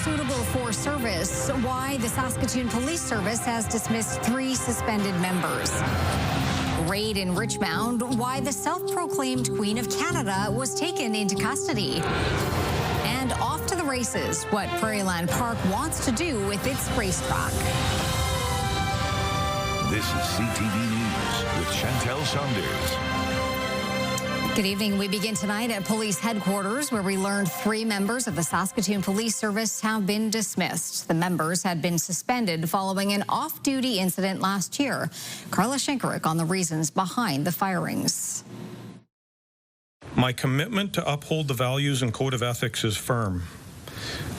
unsuitable for service. Why the Saskatoon Police Service has dismissed 3 suspended members. Raid in Richmound. Why the self-proclaimed Queen of Canada was taken into custody. And off to the races, what Prairieland Park wants to do with its racetrack. This is CTV News with Chantel Saunders. Good evening. We begin tonight at police headquarters, where we learned 3 members of the Saskatoon Police Service have been dismissed. The members had been suspended following an off-duty incident last year. Carla Shynkaruk on the reasons behind the firings. My commitment to uphold the values and code of ethics is firm,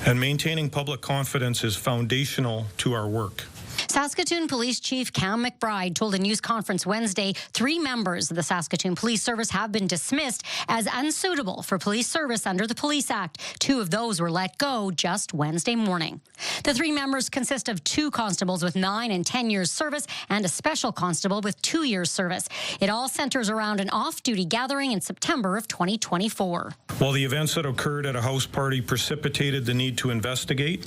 and maintaining public confidence is foundational to our work. Saskatoon Police Chief Cam McBride told a news conference Wednesday 3 members of the Saskatoon Police Service have been dismissed as unsuitable for police service under the Police Act. 2 of those were let go just Wednesday morning. The 3 members consist of 2 constables with 9 and 10 years service and a special constable with 2 years service. It all centers around an off-duty gathering in September of 2024. While the events that occurred at a house party precipitated the need to investigate,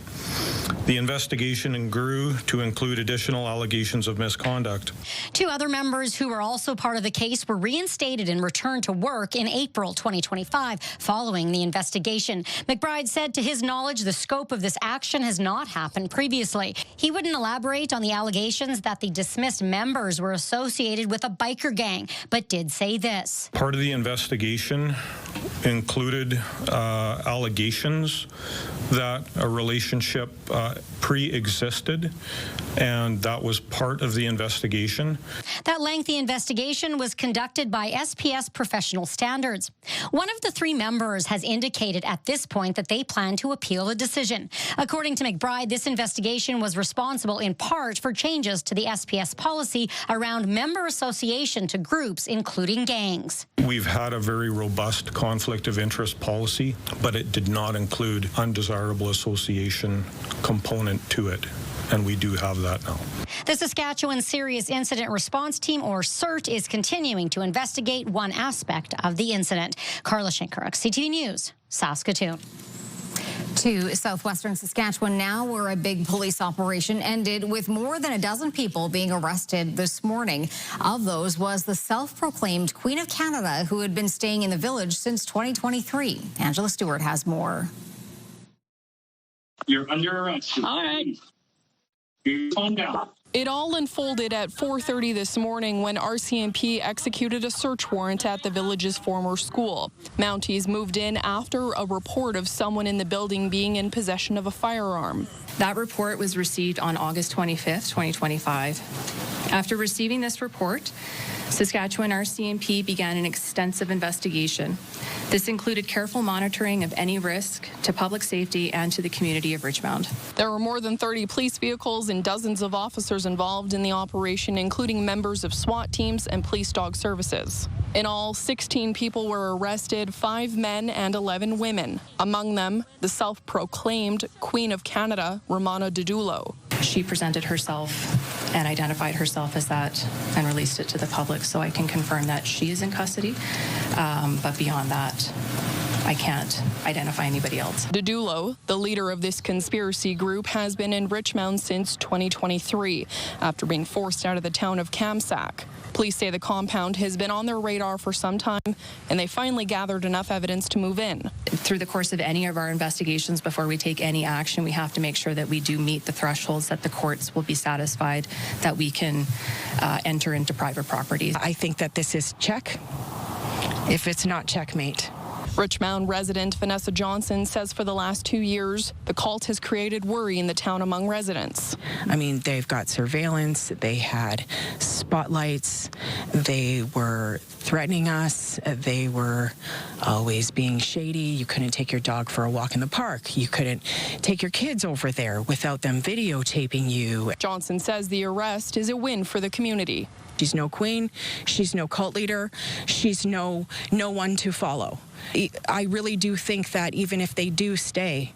the investigation grew to include additional allegations of misconduct. 2 other members who were also part of the case were reinstated and returned to work in April 2025 following the investigation. McBride said to his knowledge the scope of this action has not happened previously. He wouldn't elaborate on the allegations that the dismissed members were associated with a biker gang, but did say this. Part of the investigation included allegations that a relationship pre-existed, and that was part of the investigation. That lengthy investigation was conducted by SPS Professional Standards. One of the 3 members has indicated at this point that they plan to appeal the decision. According to McBride, this investigation was responsible in part for changes to the SPS policy around member association to groups, including gangs. We've had a very robust conflict of interest policy, but it did not include undesirable association component to it. And we do have that now. The Saskatchewan Serious Incident Response Team, or CERT, is continuing to investigate one aspect of the incident. Carla Shynkaruk, CTV News, Saskatoon. To southwestern Saskatchewan now, where a big police operation ended with more than a dozen people being arrested this morning. Of those was the self-proclaimed Queen of Canada, who had been staying in the village since 2023. Angela Stewart has more. You're under arrest. All right. Calm down. It all unfolded at 4:30 this morning when RCMP executed a search warrant at the village's former school. Mounties moved in after a report of someone in the building being in possession of a firearm. That report was received on August 25th, 2025. After receiving this report, Saskatchewan RCMP began an extensive investigation. This included careful monitoring of any risk to public safety and to the community of Richmound. There were more than 30 police vehicles and dozens of officers involved in the operation, including members of SWAT teams and police dog services. In all, 16 people were arrested, 5 men and 11 women. Among them, the self-proclaimed Queen of Canada, Romana Didulo. She presented herself and identified herself as that and released it to the public, so I can confirm that she is in custody. But beyond that, I can't identify anybody else. Didulo, the leader of this conspiracy group, has been in Richmound since 2023 after being forced out of the town of Kamsack. Police say the compound has been on their radar for some time, and they finally gathered enough evidence to move in. Through the course of any of our investigations, before we take any action, we have to make sure that we do meet the thresholds that the courts will be satisfied that we can enter into private property. I think that this is check, if it's not checkmate. Richmound resident Vanessa Johnson says for the last 2 years, the cult has created worry in the town among residents. I mean, they've got surveillance, they had spotlights, they were threatening us, they were always being shady. You couldn't take your dog for a walk in the park. You couldn't take your kids over there without them videotaping you. Johnson says the arrest is a win for the community. She's no queen, she's no cult leader, she's no one to follow. I really do think that even if they do stay,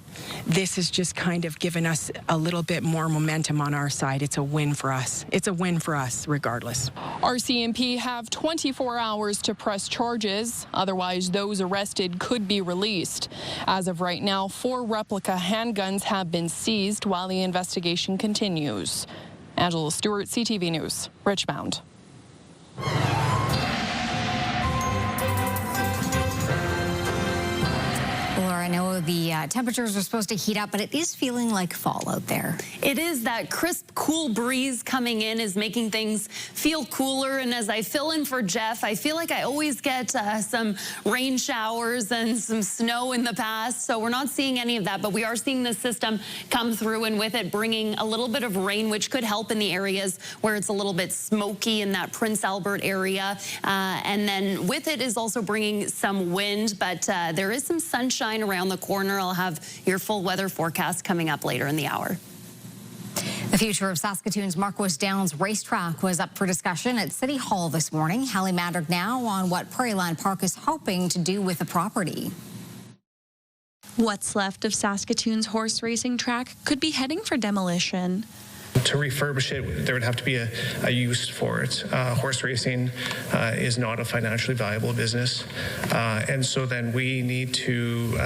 this has just kind of given us a little bit more momentum on our side. It's a win for us. It's a win for us, regardless. RCMP have 24 hours to press charges. Otherwise, those arrested could be released. As of right now, 4 replica handguns have been seized while the investigation continues. Angela Stewart, CTV News, Richmound. Laura, I know the temperatures are supposed to heat up, but it is feeling like fall out there. It is. That crisp, cool breeze coming in is making things feel cooler. And as I fill in for Jeff, I feel like I always get some rain showers and some snow in the past. So we're not seeing any of that, but we are seeing the system come through, and with it bringing a little bit of rain, which could help in the areas where it's a little bit smoky in that Prince Albert area. And then with it is also bringing some wind, but there is some sunshine around the corner. I'll have your full weather forecast coming up later in the hour. The future of Saskatoon's Marquis Downs racetrack was up for discussion at City Hall this morning. Hallie Mandrick now on what Prairieland Park is hoping to do with the property. What's left of Saskatoon's horse racing track could be heading for demolition. To refurbish it, there would have to be a use for it. Horse racing is not a financially viable business, and so then we need to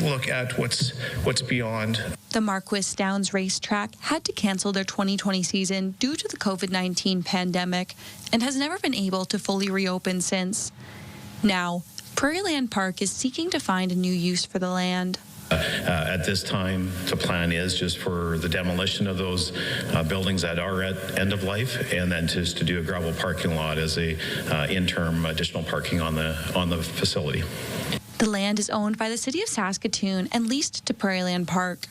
look at what's beyond. The Marquis Downs racetrack had to cancel their 2020 season due to the COVID-19 pandemic and has never been able to fully reopen since. Now, Prairieland Park is seeking to find a new use for the land. At this time, the plan is just for the demolition of those buildings that are at end of life, and then just to do a gravel parking lot as a interim additional parking on the facility. The land is owned by the City of Saskatoon and leased to Prairieland Park.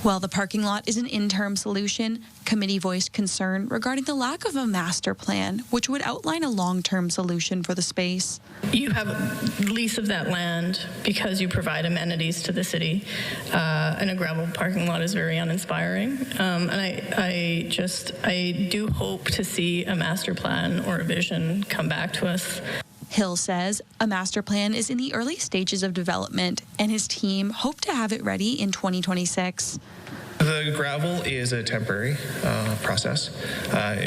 While the parking lot is an interim solution, committee voiced concern regarding the lack of a master plan, which would outline a long-term solution for the space. You have a lease of that land because you provide amenities to the city, and a gravel parking lot is very uninspiring. And I do hope to see a master plan or a vision come back to us. Hill says a master plan is in the early stages of development, and his team hope to have it ready in 2026. The gravel is a temporary process.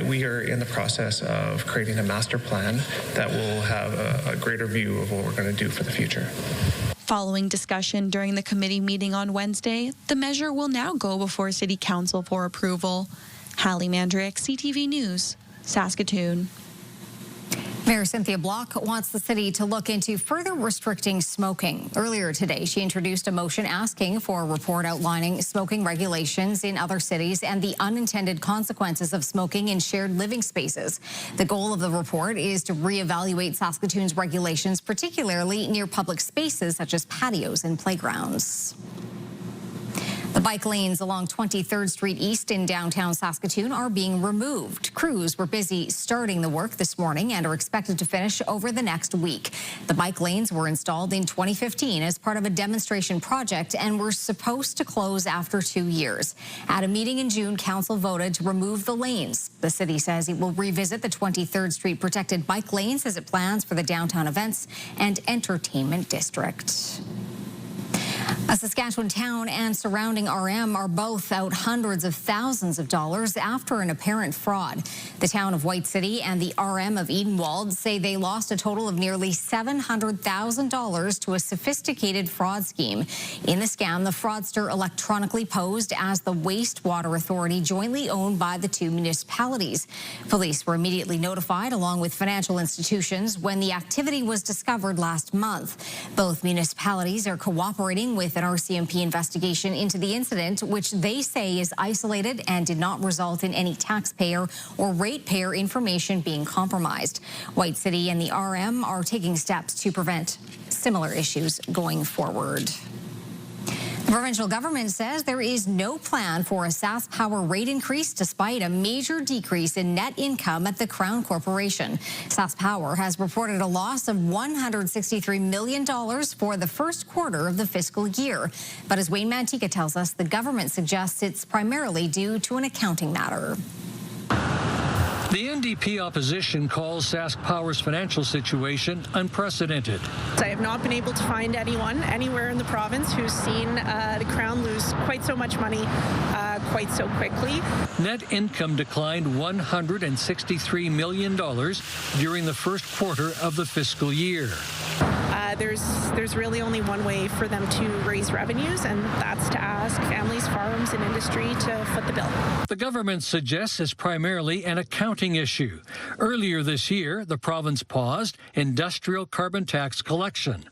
We are in the process of creating a master plan that will have a greater view of what we're going to do for the future. Following discussion during the committee meeting on Wednesday, the measure will now go before City Council for approval. Hallie Mandrick, CTV News, Saskatoon. Mayor Cynthia Block wants the city to look into further restricting smoking. Earlier today, she introduced a motion asking for a report outlining smoking regulations in other cities and the unintended consequences of smoking in shared living spaces. The goal of the report is to reevaluate Saskatoon's regulations, particularly near public spaces such as patios and playgrounds. The bike lanes along 23rd Street East in downtown Saskatoon are being removed. Crews were busy starting the work this morning and are expected to finish over the next week. The bike lanes were installed in 2015 as part of a demonstration project and were supposed to close after 2 years. At a meeting in June, council voted to remove the lanes. The city says it will revisit the 23rd Street protected bike lanes as it plans for the downtown events and entertainment district. A Saskatchewan town and surrounding RM are both out hundreds of thousands of dollars after an apparent fraud. The town of White City and the RM of Edenwald say they lost a total of nearly $700,000 to a sophisticated fraud scheme. In the scam, the fraudster electronically posed as the wastewater authority jointly owned by the two municipalities. Police were immediately notified along with financial institutions when the activity was discovered last month. Both municipalities are cooperating with an RCMP investigation into the incident, which they say is isolated and did not result in any taxpayer or ratepayer information being compromised. White City and the RM are taking steps to prevent similar issues going forward. The provincial government says there is no plan for a SaskPower rate increase despite a major decrease in net income at the Crown Corporation. SaskPower has reported a loss of $163 million for the first quarter of the fiscal year. But as Wayne Mantika tells us, the government suggests it's primarily due to an accounting matter. The NDP opposition calls Sask Power's financial situation unprecedented. I have not been able to find anyone anywhere in the province who's seen the Crown lose quite so much money quite so quickly. Net income declined $163 million during the first quarter of the fiscal year. There's really only one way for them to raise revenues, and that's to ask families, farms, and industry to foot the bill. The government suggests it's primarily an accounting issue. Earlier this year, the province paused industrial carbon tax collection.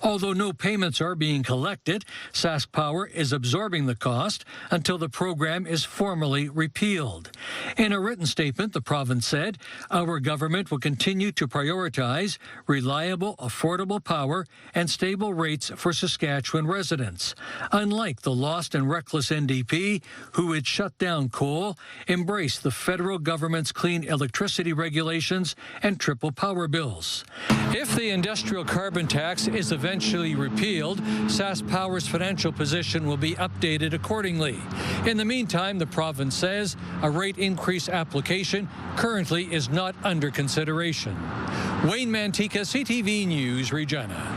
Although no payments are being collected, Sask Power is absorbing the cost until the program is formally repealed. In a written statement, the province said, "Our government will continue to prioritize reliable, affordable power and stable rates for Saskatchewan residents. Unlike the lost and reckless NDP, who had shut down coal, embraced the federal government's clean electricity regulations and triple power bills." If the industrial carbon tax is eventually repealed, Sask Power's financial position will be updated accordingly. In the meantime, the province says a rate increase application currently is not under consideration. Wayne Mantika, CTV News, Regina.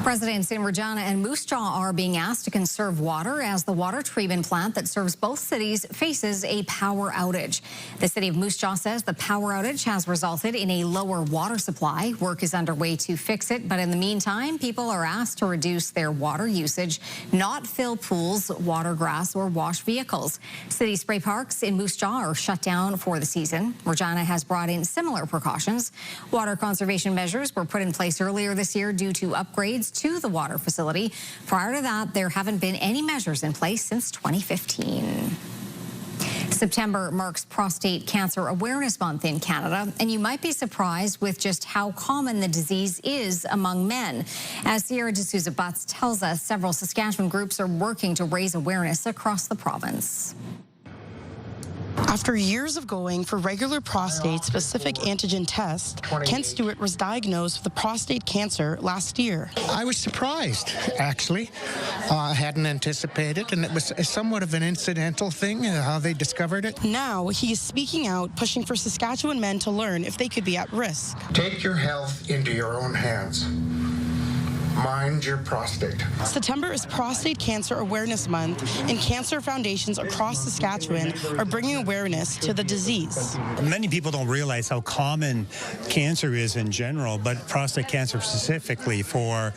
Residents in Regina and Moose Jaw are being asked to conserve water as the water treatment plant that serves both cities faces a power outage. The city of Moose Jaw says the power outage has resulted in a lower water supply. Work is underway to fix it, but in the meantime, people are asked to reduce their water usage, not fill pools, water grass, or wash vehicles. City spray parks in Moose Jaw are shut down for the season. Regina has brought in similar precautions. Water conservation measures were put in place earlier this year due to upgrades to the water facility. Prior to that, there haven't been any measures in place since 2015. September marks Prostate Cancer Awareness Month in Canada, and you might be surprised with just how common the disease is among men. As Sierra D'Souza Butts tells us, several Saskatchewan groups are working to raise awareness across the province. After years of going for regular prostate-specific antigen tests, Kent Stewart was diagnosed with prostate cancer last year. I was surprised, actually. I hadn't anticipated, and it was somewhat of an incidental thing, how they discovered it. Now, he is speaking out, pushing for Saskatchewan men to learn if they could be at risk. Take your health into your own hands. Mind your prostate. September is Prostate Cancer Awareness Month, and cancer foundations across Saskatchewan are bringing awareness to the disease. Many people don't realize how common cancer is in general, but prostate cancer specifically for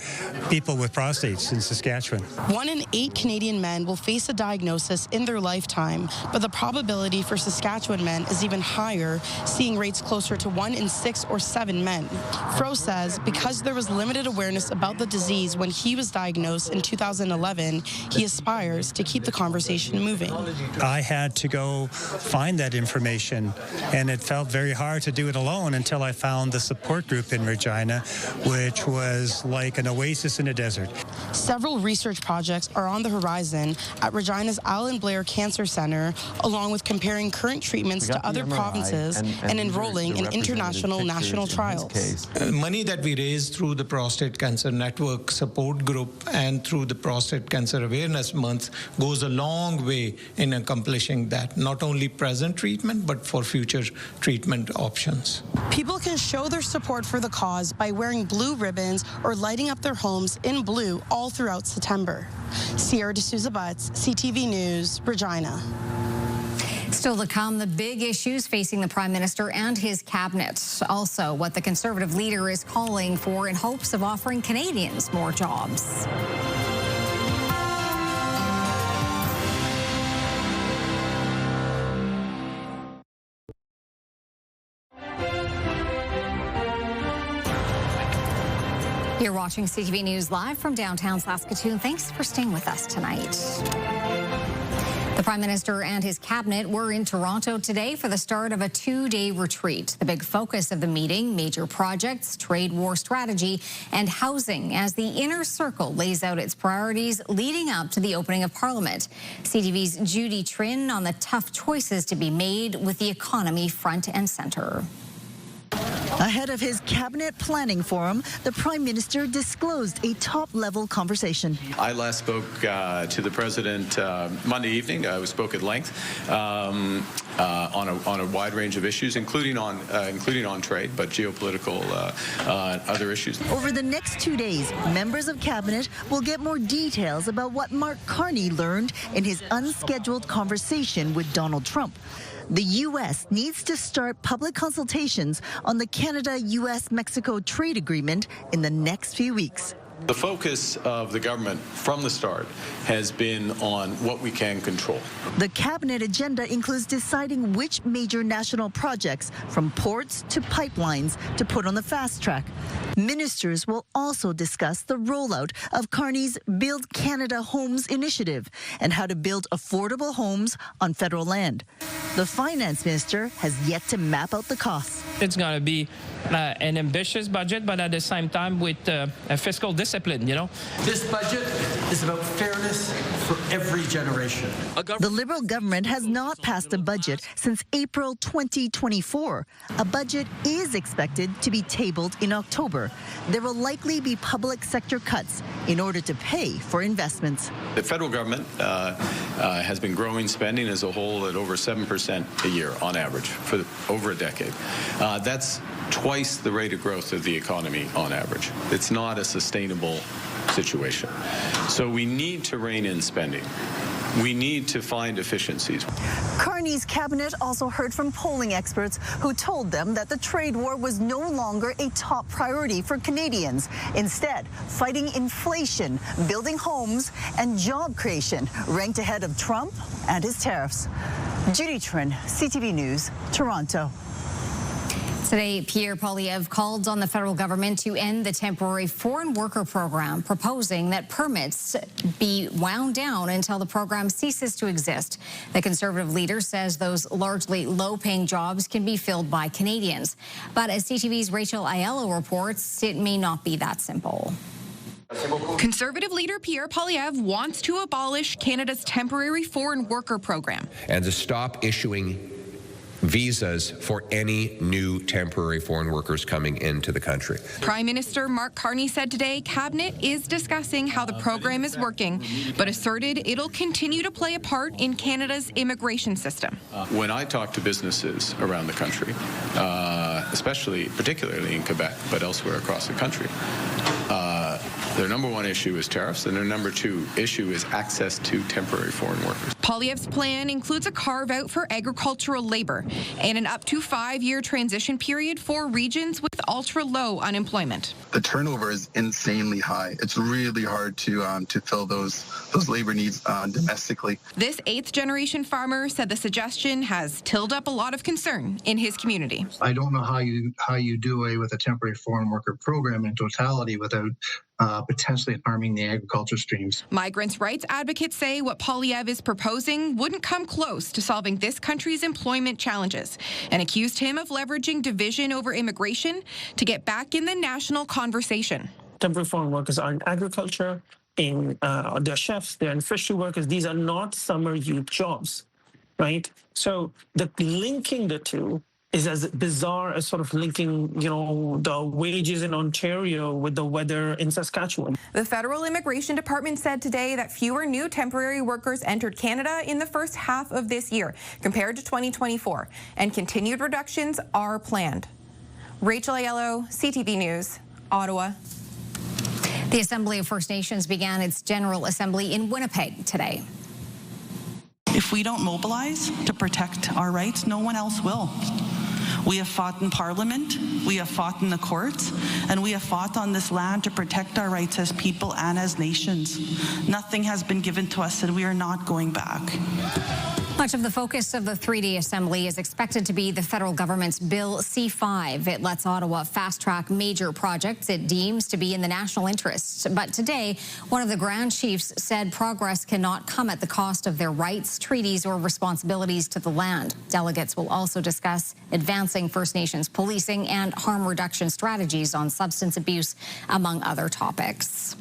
people with prostates in Saskatchewan. 1 in 8 Canadian men will face a diagnosis in their lifetime, but the probability for Saskatchewan men is even higher, seeing rates closer to 1 in 6 or 7 men. Fro says because there was limited awareness about the disease when he was diagnosed in 2011, he aspires to keep the conversation moving. I had to go find that information, and it felt very hard to do it alone until I found the support group in Regina, which was like an oasis in a desert. Several research projects are on the horizon at Regina's Alan Blair Cancer Center, along with comparing current treatments to other provinces and enrolling in international national trials. Money that we raise through the Prostate Cancer Network support group and through the Prostate Cancer Awareness Month goes a long way in accomplishing that, not only present treatment, but for future treatment options. People can show their support for the cause by wearing blue ribbons or lighting up their homes in blue all throughout September. Sierra D'Souza Butts, CTV News, Regina. Still to come, the big issues facing the Prime Minister and his cabinet. Also, what the Conservative leader is calling for in hopes of offering Canadians more jobs. You're watching CTV News live from downtown Saskatoon. Thanks for staying with us tonight. The Prime Minister and his cabinet were in Toronto today for the start of a 2-day retreat. The big focus of the meeting, major projects, trade war strategy, and housing as the inner circle lays out its priorities leading up to the opening of Parliament. CTV's Judy Trin on the tough choices to be made with the economy front and center. A Ahead of his cabinet planning forum, the Prime Minister disclosed a top-level conversation. I last spoke to the President Monday evening. We spoke at length on a wide range of issues, including on trade, but geopolitical other issues. Over the next 2 days, members of cabinet will get more details about what Mark Carney learned in his unscheduled conversation with Donald Trump. The U.S. needs to start public consultations on the Canada-U.S.-Mexico trade agreement in the next few weeks. The focus of the government from the start has been on what we can control. The cabinet agenda includes deciding which major national projects, from ports to pipelines, to put on the fast track. Ministers will also discuss the rollout of Carney's Build Canada Homes initiative and how to build affordable homes on federal land. The finance minister has yet to map out the costs. It's going to be an ambitious budget, but at the same time with a fiscal discipline, you know. This budget is about fairness for every generation. The Liberal government has not passed a budget since April 2024. A budget is expected to be tabled in October. There will likely be public sector cuts in order to pay for investments. The federal government has been growing spending as a whole at over 7% a year on average for over a decade. That's twice the rate of growth of the economy on average. It's not a sustainable situation. So we need to rein in spending. We need to find efficiencies. Carney's cabinet also heard from polling experts who told them that the trade war was no longer a top priority for Canadians. Instead, fighting inflation, building homes, and job creation ranked ahead of Trump and his tariffs. Judy Trin, CTV News, Toronto. Today, Pierre Poilievre called on the federal government to end the temporary foreign worker program, proposing that permits be wound down until the program ceases to exist. The Conservative leader says those largely low-paying jobs can be filled by Canadians. But as CTV's Rachel Aiello reports, it may not be that simple. Conservative leader Pierre Poilievre wants to abolish Canada's temporary foreign worker program and to stop issuing visas for any new temporary foreign workers coming into the country. Prime Minister Mark Carney said today Cabinet is discussing how the program is working, but asserted it'll continue to play a part in Canada's immigration system. When I talk to businesses around the country, particularly in Quebec, but elsewhere across the country, their number one issue is tariffs, and their number two issue is access to temporary foreign workers. Poilievre's plan includes a carve-out for agricultural labor and an up to 5-year transition period for regions with ultra-low unemployment. The turnover is insanely high. It's really hard to fill those labor needs domestically. This 8th-generation farmer said the suggestion has tilled up a lot of concern in his community. I don't know how you do away with a temporary foreign worker program in totality without potentially harming the agriculture streams. Migrants' rights advocates say what Poilievre is proposing wouldn't come close to solving this country's employment challenges and accused him of leveraging division over immigration to get back in the national conversation. Temporary foreign workers are in agriculture, they're chefs, they're in fishery workers. These are not summer youth jobs, right? So linking the two is as bizarre as sort of linking, the wages in Ontario with the weather in Saskatchewan. The Federal Immigration Department said today that fewer new temporary workers entered Canada in the first half of this year compared to 2024, and continued reductions are planned. Rachel Aiello, CTV News, Ottawa. The Assembly of First Nations began its General Assembly in Winnipeg today. If we don't mobilize to protect our rights, no one else will. We have fought in Parliament, we have fought in the courts, and we have fought on this land to protect our rights as people and as nations. Nothing has been given to us, and we are not going back. Much of the focus of the 3-day assembly is expected to be the federal government's Bill C-5. It lets Ottawa fast-track major projects it deems to be in the national interest. But today, one of the Grand Chiefs said progress cannot come at the cost of their rights, treaties, or responsibilities to the land. Delegates will also discuss advancing First Nations policing and harm reduction strategies on substance abuse, among other topics.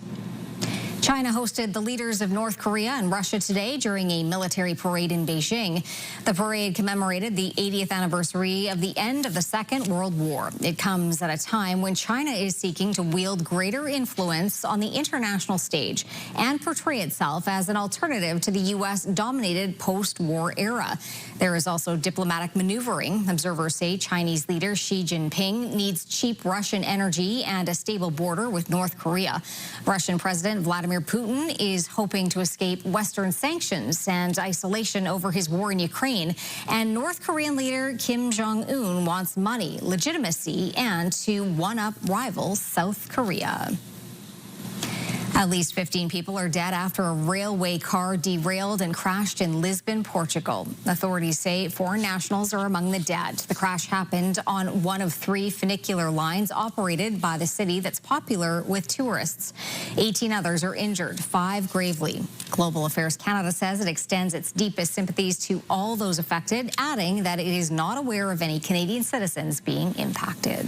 China hosted the leaders of North Korea and Russia today during a military parade in Beijing. The parade commemorated the 80th anniversary of the end of the Second World War. It comes at a time when China is seeking to wield greater influence on the international stage and portray itself as an alternative to the U.S.-dominated post-war era. There is also diplomatic maneuvering. Observers say Chinese leader Xi Jinping needs cheap Russian energy and a stable border with North Korea. Russian President Vladimir Putin is hoping to escape Western sanctions and isolation over his war in Ukraine. And North Korean leader Kim Jong-un wants money, legitimacy, and to one-up rival South Korea. At least 15 people are dead after a railway car derailed and crashed in Lisbon, Portugal. Authorities say foreign nationals are among the dead. The crash happened on one of 3 funicular lines operated by the city that's popular with tourists. 18 others are injured, 5 gravely. Global Affairs Canada says it extends its deepest sympathies to all those affected, adding that it is not aware of any Canadian citizens being impacted.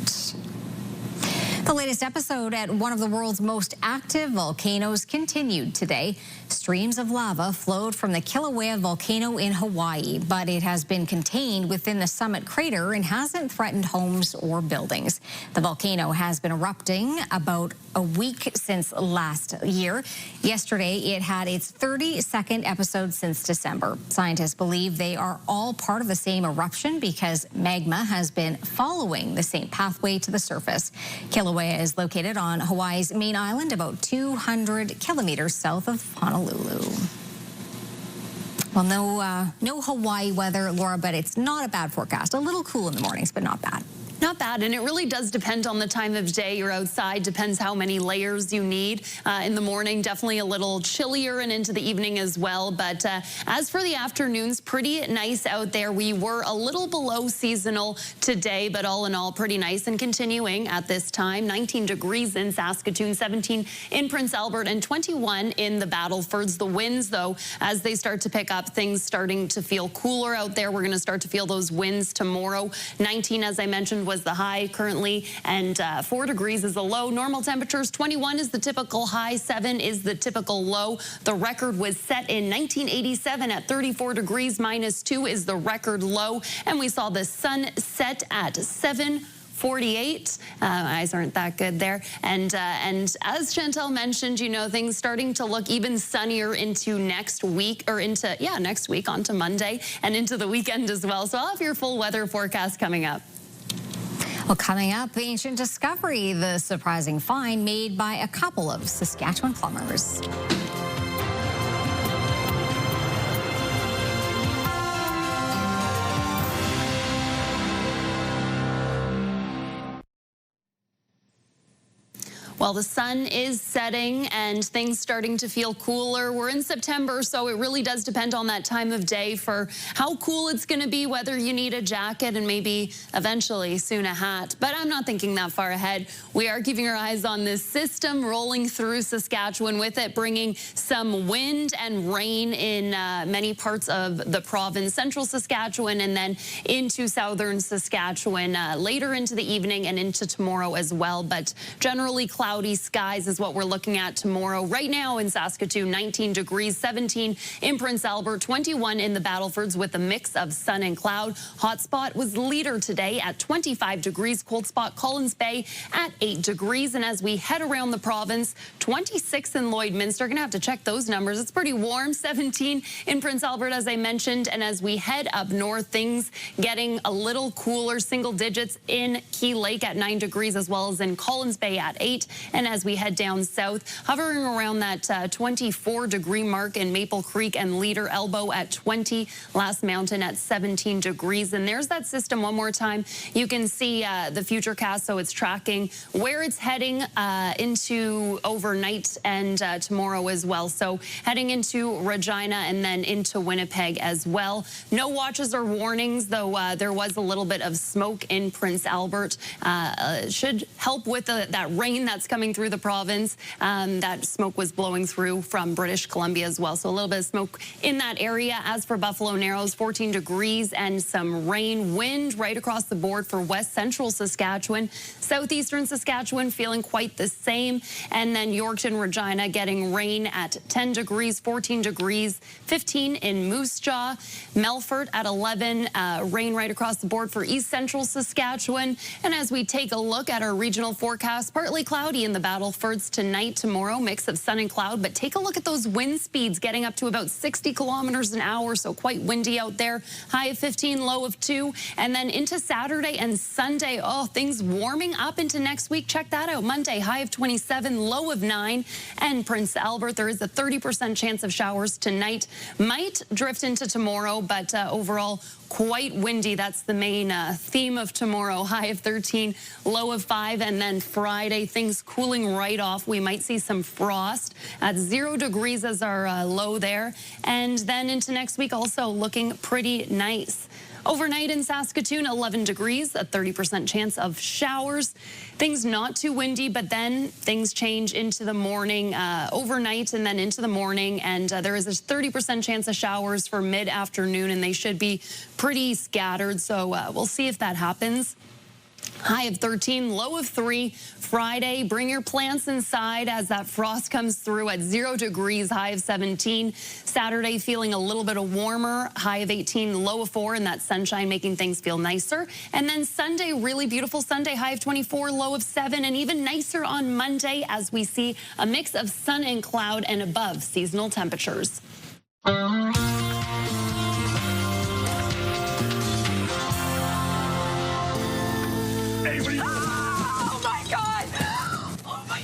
The latest episode at one of the world's most active volcanoes continued today. Streams of lava flowed from the Kilauea volcano in Hawaii, but it has been contained within the summit crater and hasn't threatened homes or buildings. The volcano has been erupting about a week since last year. Yesterday, it had its 32nd episode since December. Scientists believe they are all part of the same eruption because magma has been following the same pathway to the surface. Kilauea is located on Hawaii's main island, about 200 kilometers south of Honolulu. Well, no Hawaii weather, Laura, but it's not a bad forecast. A little cool in the mornings, but not bad. Not bad, and it really does depend on the time of day you're outside. Depends how many layers you need. In the morning, definitely a little chillier, and into the evening as well. But as for the afternoons, pretty nice out there. We were a little below seasonal today, but all in all, pretty nice. And continuing at this time, 19 degrees in Saskatoon, 17 in Prince Albert, and 21 in the Battlefords. The winds, though, as they start to pick up, things starting to feel cooler out there. We're going to start to feel those winds tomorrow. 19, as I mentioned, was the high currently, and 4 degrees is the low. Normal temperatures, 21 is the typical high, 7 is the typical low. The record was set in 1987 at 34 degrees, -2 is the record low, and we saw the sun set at 7:48. Eyes aren't that good there. And as Chantel mentioned, you know, things starting to look even sunnier into next week, or into, next week onto Monday and into the weekend as well. So I'll have your full weather forecast coming up. Well, coming up, ancient discovery, the surprising find made by a couple of Saskatchewan plumbers. Well, the sun is setting and things starting to feel cooler. We're in September, so it really does depend on that time of day for how cool it's going to be, whether you need a jacket and maybe eventually soon a hat. But I'm not thinking that far ahead. We are keeping our eyes on this system rolling through Saskatchewan, with it bringing some wind and rain in many parts of the province, central Saskatchewan, and then into southern Saskatchewan later into the evening and into tomorrow as well. But generally cloudy skies is what we're looking at tomorrow. Right now in Saskatoon, 19 degrees, 17 in Prince Albert, 21 in the Battlefords with a mix of sun and cloud. Hot spot was Leader today at 25 degrees. Cold spot Collins Bay at 8 degrees. And as we head around the province, 26 in Lloydminster. Going to have to check those numbers. It's pretty warm. 17 in Prince Albert, as I mentioned. And as we head up north, things getting a little cooler. Single digits in Key Lake at 9 degrees, as well as in Collins Bay at 8. And as we head down south, hovering around that 24-degree mark in Maple Creek and Leader Elbow at 20. Last Mountain at 17 degrees. And there's that system one more time. You can see the futurecast, so it's tracking where it's heading into overnight and tomorrow as well. So heading into Regina and then into Winnipeg as well. No watches or warnings, though there was a little bit of smoke in Prince Albert. Should help with that rain that's that's coming through the province. That smoke was blowing through from British Columbia as well. So a little bit of smoke in that area. As for Buffalo Narrows, 14 degrees and some rain, wind right across the board for west central Saskatchewan. Southeastern Saskatchewan feeling quite the same. And then Yorkton, Regina getting rain at 10 degrees, 14 degrees, 15 in Moose Jaw. Melfort at 11, rain right across the board for east central Saskatchewan. And as we take a look at our regional forecast, partly cloudy in the Battlefords tonight, tomorrow, mix of sun and cloud. But take a look at those wind speeds getting up to about 60 kilometers an hour, so quite windy out there. High of 15, low of 2. And then into Saturday and Sunday, oh, things warming up into next week. Check that out. Monday, high of 27, low of 9. And Prince Albert, there is a 30% chance of showers tonight. Might drift into tomorrow, but overall quite windy. That's the main theme of tomorrow. High of 13, low of 5. And then Friday, things cooling right off. We might see some frost at 0 degrees as our low there. And then into next week also looking pretty nice. Overnight in Saskatoon, 11 degrees, a 30% chance of showers. Things not too windy, but then things change into the morning, overnight and then into the morning. And there is a 30% chance of showers for mid-afternoon, and they should be pretty scattered. So we'll see if that happens. High of 13, low of 3. Friday, bring your plants inside as that frost comes through at 0 degrees, high of 17. Saturday, feeling a little bit warmer, high of 18, low of 4, and that sunshine making things feel nicer. And then Sunday, really beautiful Sunday, high of 24, low of 7, and even nicer on Monday as we see a mix of sun and cloud and above seasonal temperatures.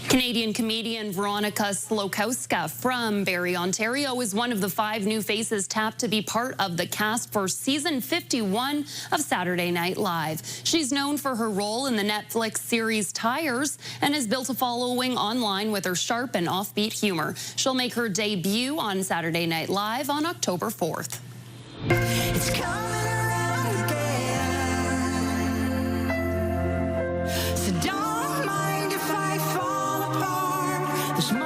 Canadian comedian Veronica Slokowska from Barrie, Ontario, is one of the 5 new faces tapped to be part of the cast for season 51 of Saturday Night Live. She's known for her role in the Netflix series Tires and has built a following online with her sharp and offbeat humor. She'll make her debut on Saturday Night Live on October 4th. It's coming around again. So don't mind if I fall apart. There's more.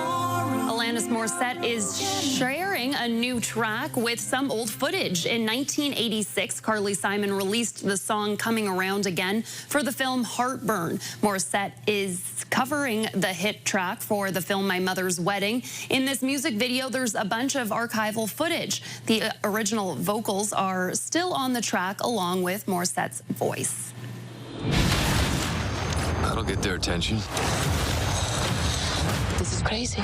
Alanis Morissette is sharing a new track with some old footage. In 1986, Carly Simon released the song Coming Around Again for the film Heartburn. Morissette is covering the hit track for the film My Mother's Wedding. In this music video, there's a bunch of archival footage. The original vocals are still on the track along with Morissette's voice. That'll get their attention. This is crazy.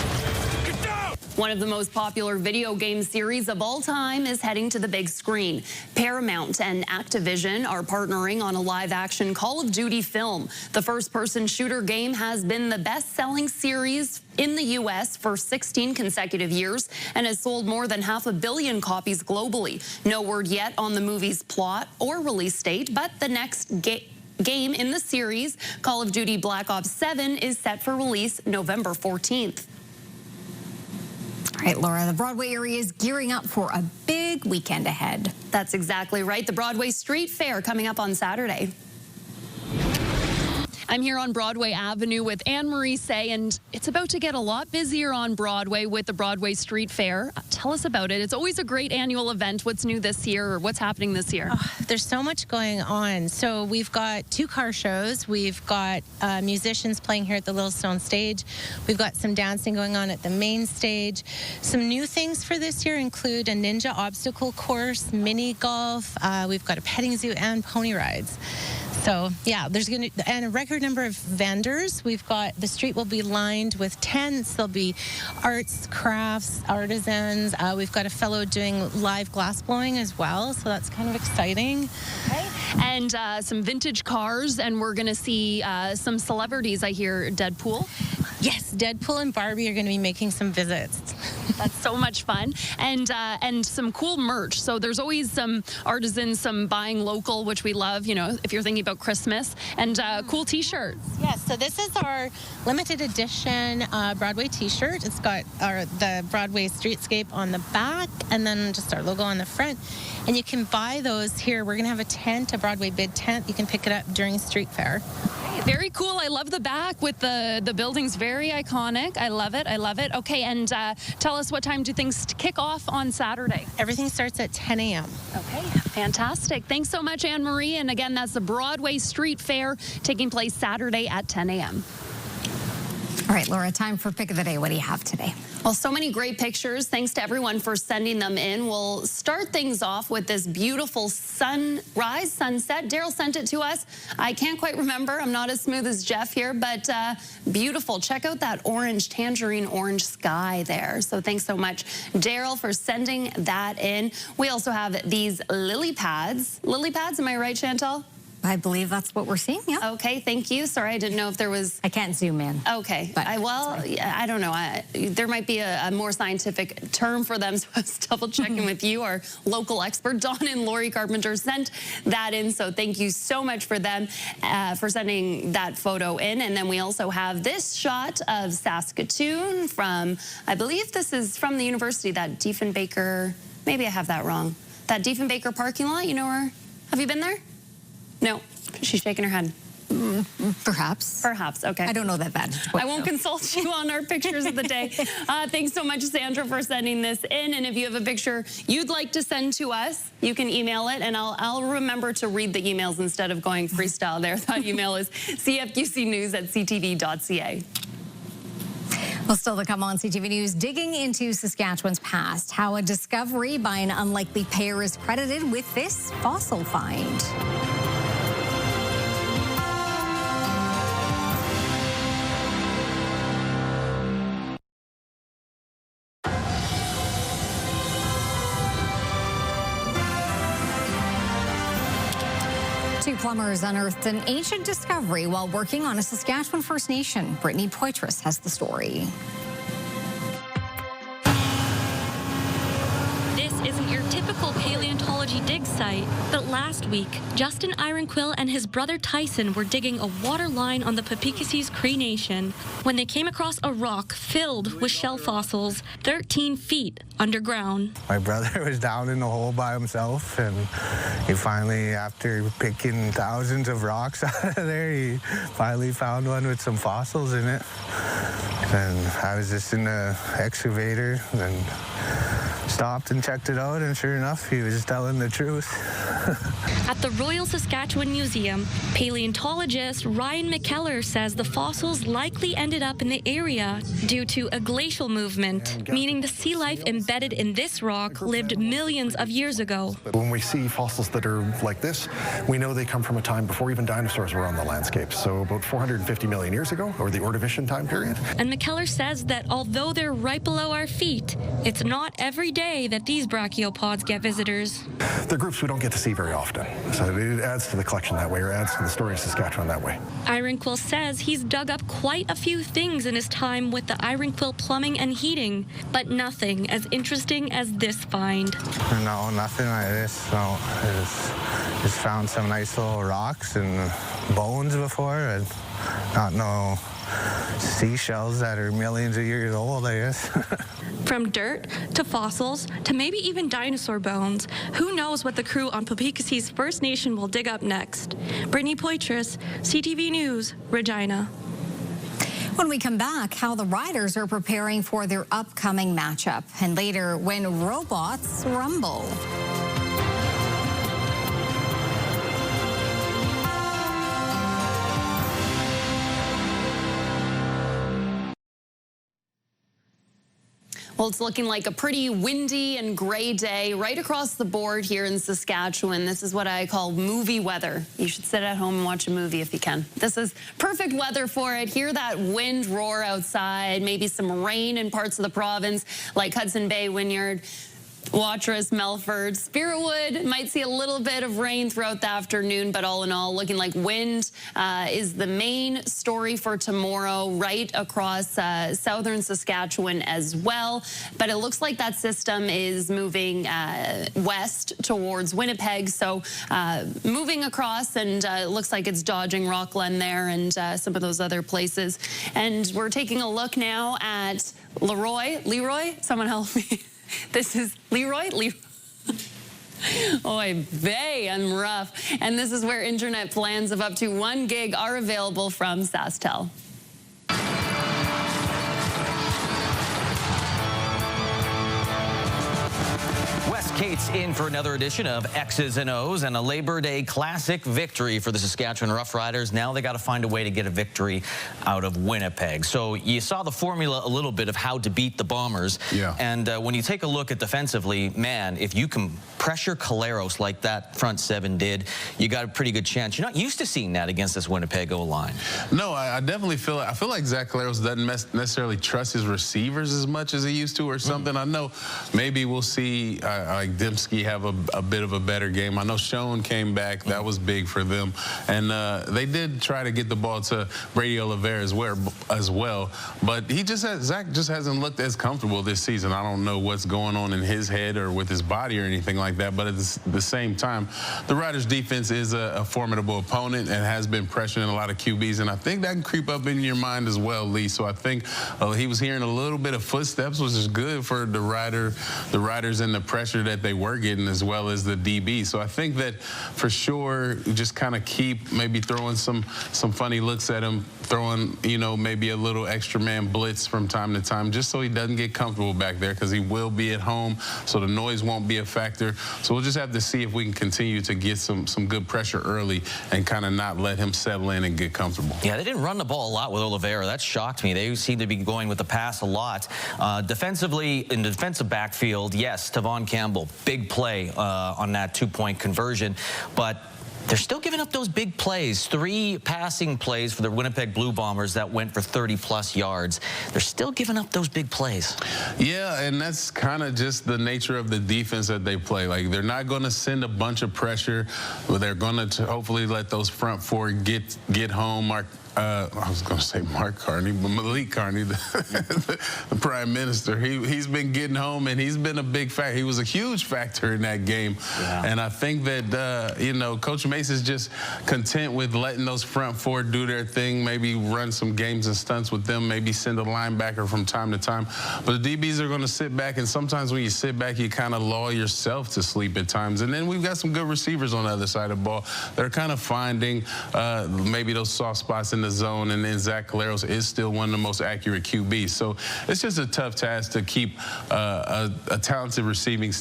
One of the most popular video game series of all time is heading to the big screen. Paramount and Activision are partnering on a live-action Call of Duty film. The first-person shooter game has been the best-selling series in the U.S. for 16 consecutive years and has sold more than 500 million copies globally. No word yet on the movie's plot or release date, but the next game in the series, Call of Duty Black Ops 7, is set for release November 14th. All right, Laura, the Broadway area is gearing up for a big weekend ahead. That's exactly right. The Broadway Street Fair coming up on Saturday. I'm here on Broadway Avenue with Anne-Marie Say, and it's about to get a lot busier on Broadway with the Broadway Street Fair. Tell us about it. It's always a great annual event. What's new this year, or what's happening this year? Oh, there's so much going on. So we've got 2 car shows. We've got musicians playing here at the Little Stone Stage. We've got some dancing going on at the main stage. Some new things for this year include a ninja obstacle course, mini golf. We've got a petting zoo and pony rides. So, yeah, there's going to, and a record number of vendors. We've got, the street will be lined with tents. There'll be arts, crafts, artisans. We've got a fellow doing live glass blowing as well, so that's kind of exciting. Okay. And some vintage cars, and we're going to see some celebrities, I hear, Deadpool. Yes, Deadpool and Barbie are going to be making some visits. That's so much fun. And some cool merch. So there's always some artisans, some buying local, which we love, you know, if you're thinking about Christmas, and cool t-shirts. Yes, so this is our limited edition Broadway t-shirt. It's got the Broadway streetscape on the back and then just our logo on the front. And you can buy those here. We're going to have a tent, a Broadway bid tent. You can pick it up during Street Fair. Very cool. I love the back with the buildings. Very iconic. I love it. I love it. Okay, and tell us, what time do things kick off on Saturday? Everything starts at 10 a.m. Okay, fantastic. Thanks so much, Anne-Marie. And again, that's the Broadway Street Fair taking place Saturday at 10 a.m. All right, Laura, time for Pick of the Day. What do you have today? Well, so many great pictures. Thanks to everyone for sending them in. We'll start things off with this beautiful sunrise, sunset. Daryl sent it to us. I can't quite remember. I'm not as smooth as Jeff here, but beautiful. Check out that orange, tangerine orange sky there. So thanks so much, Daryl, for sending that in. We also have these lily pads. Lily pads, am I right, Chantal? I believe that's what we're seeing, yeah. Okay, thank you. Sorry, I didn't know if there was... I can't zoom in. Okay. I don't know. There might be a more scientific term for them, so I was double-checking with you, our local expert. Don and Lori Carpenter sent that in, so thank you so much for them for sending that photo in. And then we also have this shot of Saskatoon from, I believe this is from the university, that Diefenbaker, maybe I have that wrong, that Diefenbaker parking lot, you know where? Have you been there? No, she's shaking her head. Perhaps. Perhaps, okay. I don't know that bad. I won't consult you on our pictures of the day. Thanks so much, Sandra, for sending this in. And if you have a picture you'd like to send to us, you can email it, and I'll remember to read the emails instead of going freestyle there. That email is cfqcnews@ctv.ca. Well, still to come on CTV News, digging into Saskatchewan's past, how a discovery by an unlikely pair is credited with this fossil find. Two plumbers unearthed an ancient discovery while working on a Saskatchewan First Nation. Brittany Poitras has the story. This isn't your typical paleontology dig site, but last week, Justin Ironquill and his brother Tyson were digging a water line on the Papikassis Cree Nation when they came across a rock filled with shell fossils 13 feet underground. My brother was down in the hole by himself, and he finally, after picking thousands of rocks out of there, he finally found one with some fossils in it. And I was just in the excavator and stopped and checked it out, and sure enough, he was telling the truth. At the Royal Saskatchewan Museum, paleontologist Ryan McKellar says the fossils likely ended up in the area due to a glacial movement, meaning the sea life embedded in this rock lived millions of years ago. When we see fossils that are like this, we know they come from a time before even dinosaurs were on the landscape, so about 450 million years ago, or the Ordovician time period. And McKellar says that although they're right below our feet, it's not every day that these brachiopods get visitors. They're groups we don't get to see very often, so it adds to the collection that way, or adds to the story of Saskatchewan that way. Ironquill says he's dug up quite a few things in his time with the Ironquill plumbing and heating, but nothing as interesting as this find. No, nothing like this. No, I just found some nice little rocks and bones before, and not no seashells that are millions of years old, I guess. From dirt to fossils to maybe even dinosaur bones, who knows what the crew on Papikassis First Nation will dig up next. Brittany Poitras, CTV News, Regina. When we come back, how the Riders are preparing for their upcoming matchup, and later, when robots rumble. Well, it's looking like a pretty windy and gray day right across the board here in Saskatchewan. This is what I call movie weather. You should sit at home and watch a movie if you can. This is perfect weather for it. Hear that wind roar outside, maybe some rain in parts of the province like Hudson Bay, Wynyard, Watrous, Melford, Spiritwood. Might see a little bit of rain throughout the afternoon, but all in all, looking like wind is the main story for tomorrow right across southern Saskatchewan as well. But it looks like that system is moving west towards Winnipeg. So moving across, and it looks like it's dodging Rockland there and some of those other places. And we're taking a look now at Leroy, someone help me. This is Leroy. Oy vey, I'm rough. And this is where internet plans of up to 1 gig are available from SaskTel. Kate's in for another edition of X's and O's and a Labor Day classic victory for the Saskatchewan Roughriders. Now they got to find a way to get a victory out of Winnipeg. So you saw the formula a little bit of how to beat the Bombers. Yeah. And when you take a look at defensively, man, if you can pressure Collaros like that front seven did, you got a pretty good chance. You're not used to seeing that against this Winnipeg O-line. No, I definitely feel like Zach Collaros doesn't necessarily trust his receivers as much as he used to or something. I know maybe we'll see like Dembski have a bit of a better game. I know Schoen came back. That was big for them. And they did try to get the ball to Brady Oliveira as well. But Zach just hasn't looked as comfortable this season. I don't know what's going on in his head or with his body or anything like that. But at the same time, the Riders defense is a formidable opponent and has been pressuring a lot of QBs. And I think that can creep up in your mind as well, Lee. So I think he was hearing a little bit of footsteps, which is good for the Riders and the pressure that they were getting, as well as the DB. So I think that for sure, just kind of keep maybe throwing some funny looks at him, throwing, maybe a little extra man blitz from time to time, just so he doesn't get comfortable back there, because he will be at home, so the noise won't be a factor. So we'll just have to see if we can continue to get some good pressure early and kind of not let him settle in and get comfortable. Yeah, they didn't run the ball a lot with Oliveira. That shocked me. They seem to be going with the pass a lot. Defensively, in the defensive backfield, yes, Tavon Campbell, big play on that two-point conversion, but they're still giving up those big plays. 3 passing plays for the Winnipeg Blue Bombers that went for 30-plus yards. They're still giving up those big plays. Yeah, and that's kind of just the nature of the defense that they play. Like, they're not going to send a bunch of pressure, but they're going to hopefully let those front four get home. I was going to say Mark Carney, but Malik Carney, the Prime Minister, he's been getting home, and he's been a big factor. He was a huge factor in that game. Yeah. And I think that, Coach Mace is just content with letting those front four do their thing, maybe run some games and stunts with them, maybe send a linebacker from time to time. But the DBs are going to sit back, and sometimes when you sit back, you kind of lull yourself to sleep at times. And then we've got some good receivers on the other side of the ball. They're kind of finding maybe those soft spots in the zone, and then Zach Collaros is still one of the most accurate QBs. So it's just a tough task to keep a talented receiving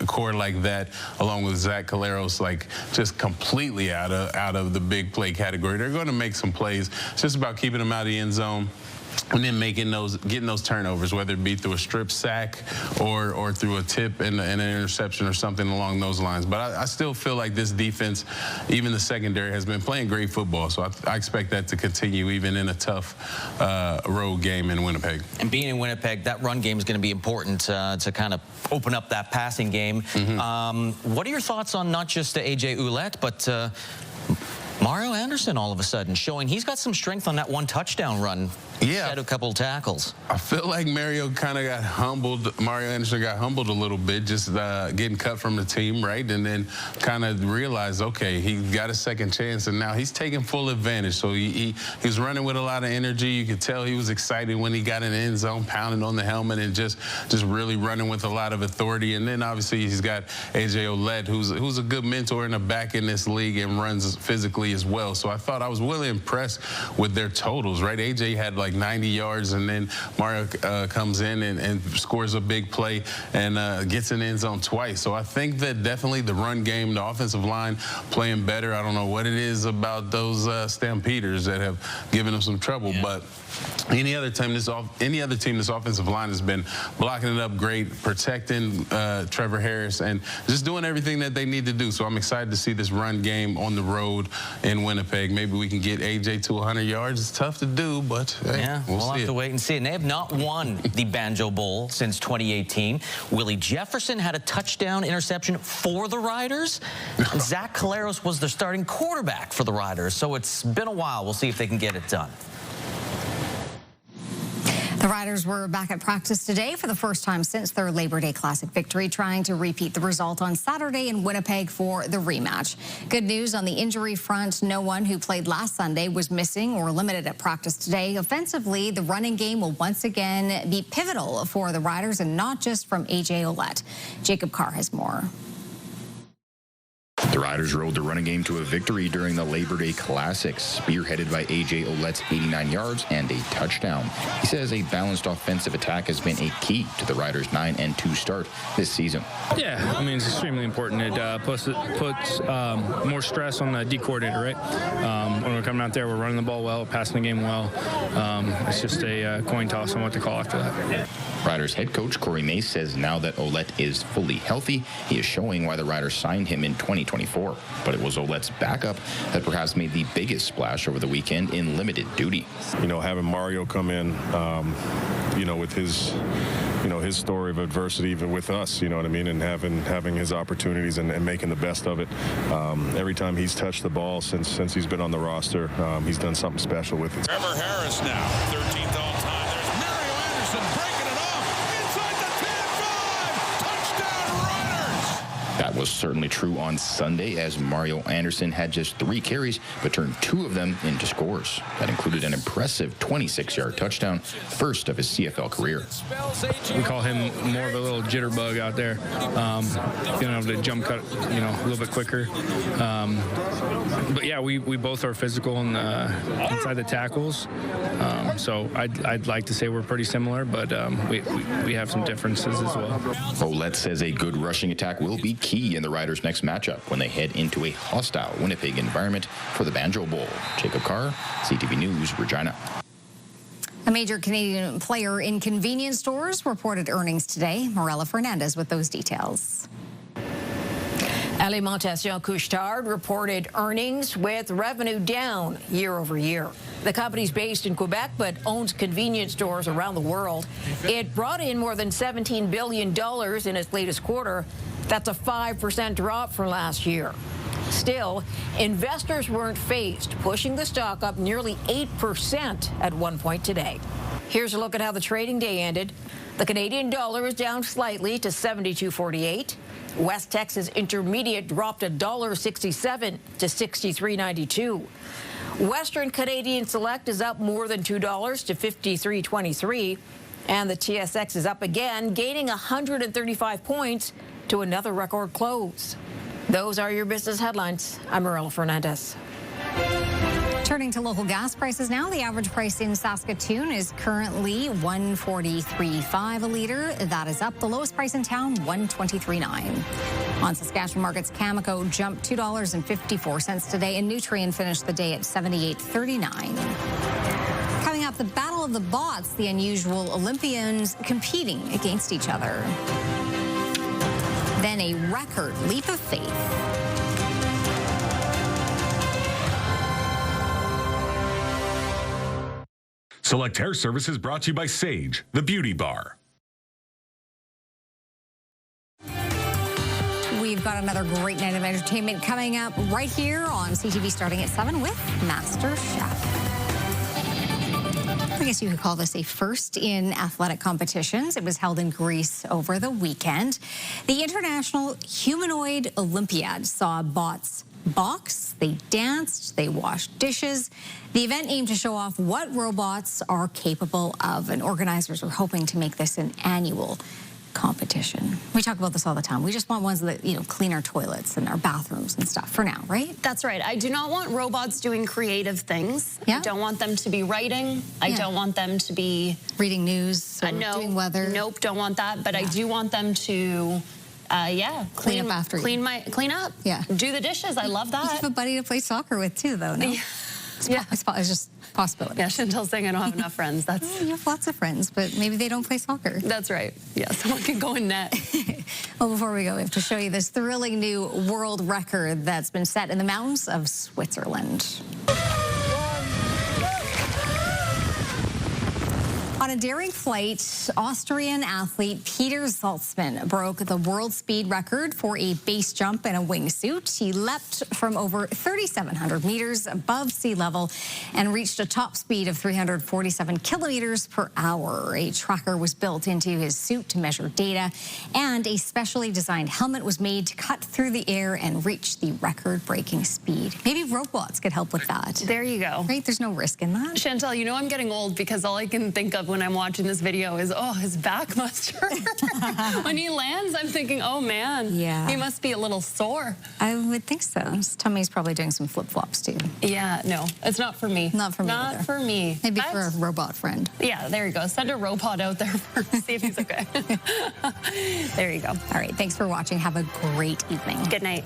core like that, along with Zach Collaros, like just completely out of the big play category. They're going to make some plays. It's just about keeping them out of the end zone, and then getting those turnovers, whether it be through a strip sack or through a tip and an interception or something along those lines. But I still feel like this defense, even the secondary, has been playing great football. So I expect that to continue even in a tough road game in Winnipeg. And being in Winnipeg, that run game is going to be important to kind of open up that passing game. Mm-hmm. What are your thoughts on not just A.J. Ouellette, but Mario Anderson all of a sudden showing he's got some strength on that one touchdown run? Yeah. Had a couple of tackles. I feel like Mario kind of got humbled. Mario Anderson got humbled a little bit, just getting cut from the team, right? And then kind of realized, okay, he got a second chance, and now he's taking full advantage. So he was running with a lot of energy. You could tell he was excited when he got in the end zone, pounding on the helmet and just really running with a lot of authority. And then obviously he's got A.J. Ouellette, who's a good mentor and a back in this league and runs physically as well. So I thought I was really impressed with their totals, right? A.J. had like 90 yards, and then Mario comes in and scores a big play and gets in the end zone twice. So I think that definitely the run game, the offensive line playing better. I don't know what it is about those Stampeders that have given them some trouble, but any other team, this offensive line has been blocking it up great, protecting Trevor Harris, and just doing everything that they need to do. So I'm excited to see this run game on the road in Winnipeg. Maybe we can get AJ to 100 yards. It's tough to do, but hey, yeah, we'll have to wait and see. And they have not won the Banjo Bowl since 2018. Willie Jefferson had a touchdown interception for the Riders. And Zach Collaros was the starting quarterback for the Riders. So it's been a while. We'll see if they can get it done. The Riders were back at practice today for the first time since their Labor Day Classic victory, trying to repeat the result on Saturday in Winnipeg for the rematch. Good news on the injury front. No one who played last Sunday was missing or limited at practice today. Offensively, the running game will once again be pivotal for the Riders, and not just from A.J. Ouellette. Jacob Carr has more. The Riders rode the running game to a victory during the Labor Day Classic, spearheaded by A.J. Ouellette's 89 yards and a touchdown. He says a balanced offensive attack has been a key to the Riders' 9-2 start this season. Yeah, I mean, it's extremely important. It puts more stress on the D coordinator, right? When we're coming out there, we're running the ball well, passing the game well. It's just a coin toss on what to call after that. Riders head coach Corey Mace says now that Ouellette is fully healthy, he is showing why the Riders signed him in 2024. But it was Ouellette's backup that perhaps made the biggest splash over the weekend in limited duty. You know, having Mario come in, with his story of adversity, even with us, you know what I mean, and having his opportunities and making the best of it. Every time he's touched the ball since he's been on the roster, he's done something special with it. Trevor Harris now, 13th all time. There's Mario Anderson breaking it off inside the 10-5. Touchdown Riders. That was certainly true on Sunday, as Mario Anderson had just 3 carries, but turned 2 of them into scores. That included an impressive 26-yard touchdown, first of his CFL career. We call him more of a little jitterbug out there, being able to jump cut, a little bit quicker. But yeah, we both are physical inside the tackles. So I'd like to say we're pretty similar, but we have some differences as well. Ouellette says a good rushing attack will be key in the Riders' next matchup when they head into a hostile Winnipeg environment for the Banjo Bowl. Jacob Carr, CTV News, Regina. A major Canadian player in convenience stores reported earnings today. Morella Fernandez with those details. Alimentation Couche-Tard reported earnings with revenue down year over year. The company's based in Quebec but owns convenience stores around the world. It brought in more than $17 billion in its latest quarter. That's a 5% drop from last year. Still, investors weren't phased, pushing the stock up nearly 8% at one point today. Here's a look at how the trading day ended. The Canadian dollar is down slightly to 72.48. West Texas Intermediate dropped $1.67 to 63.92. Western Canadian Select is up more than $2 to 53.23. And the TSX is up again, gaining 135 points to another record close. Those are your business headlines. I'm Morella Fernandez. Turning to local gas prices now, the average price in Saskatoon is currently $1.43.5 a liter. That is up. The lowest price in town, $1.23.9. On Saskatchewan markets, Cameco jumped $2.54 today, and Nutrien finished the day at $78.39. Coming up, the Battle of the Bots, the unusual Olympians competing against each other. Then a record leap of faith. Select Hair Service is brought to you by Sage, the beauty bar. We've got another great night of entertainment coming up right here on CTV starting at 7 with Master Chef. I guess you could call this a first in athletic competitions. It was held in Greece over the weekend. The International Humanoid Olympiad saw bots box, they danced, they washed dishes. The event aimed to show off what robots are capable of, and organizers are hoping to make this an annual competition. We talk about this all the time. We just want ones that, clean our toilets and our bathrooms and stuff for now, right? That's right. I do not want robots doing creative things. Yeah. I don't want them to be writing. I don't want them to be reading news or doing weather. Nope, don't want that. But I do want them to clean up after clean up. Yeah. Do the dishes. I love that. You have a buddy to play soccer with too, though, no? It's just a possibility. Yeah, Chantel's saying I don't have enough friends. You have lots of friends, but maybe they don't play soccer. That's right. Yeah, someone can go in net. Well, before we go, we have to show you this thrilling new world record that's been set in the mountains of Switzerland. On a daring flight, Austrian athlete Peter Salzmann broke the world speed record for a base jump in a wingsuit. He leapt from over 3,700 meters above sea level and reached a top speed of 347 kilometers per hour. A tracker was built into his suit to measure data, and a specially designed helmet was made to cut through the air and reach the record-breaking speed. Maybe robots could help with that. There you go. Right? There's no risk in that. Chantel, I'm getting old because all I can think of when when I'm watching this video is, oh, his back must hurt. When he lands, I'm thinking, oh man, Yeah. he must be a little sore. I would think so. His tummy's probably doing some flip-flops too. Yeah, no, it's not for me. Not for me Not either. for me. Maybe for a robot friend. Yeah, there you go. Send a robot out there first, see if he's okay. There you go. All right, thanks for watching. Have a great evening. Good night.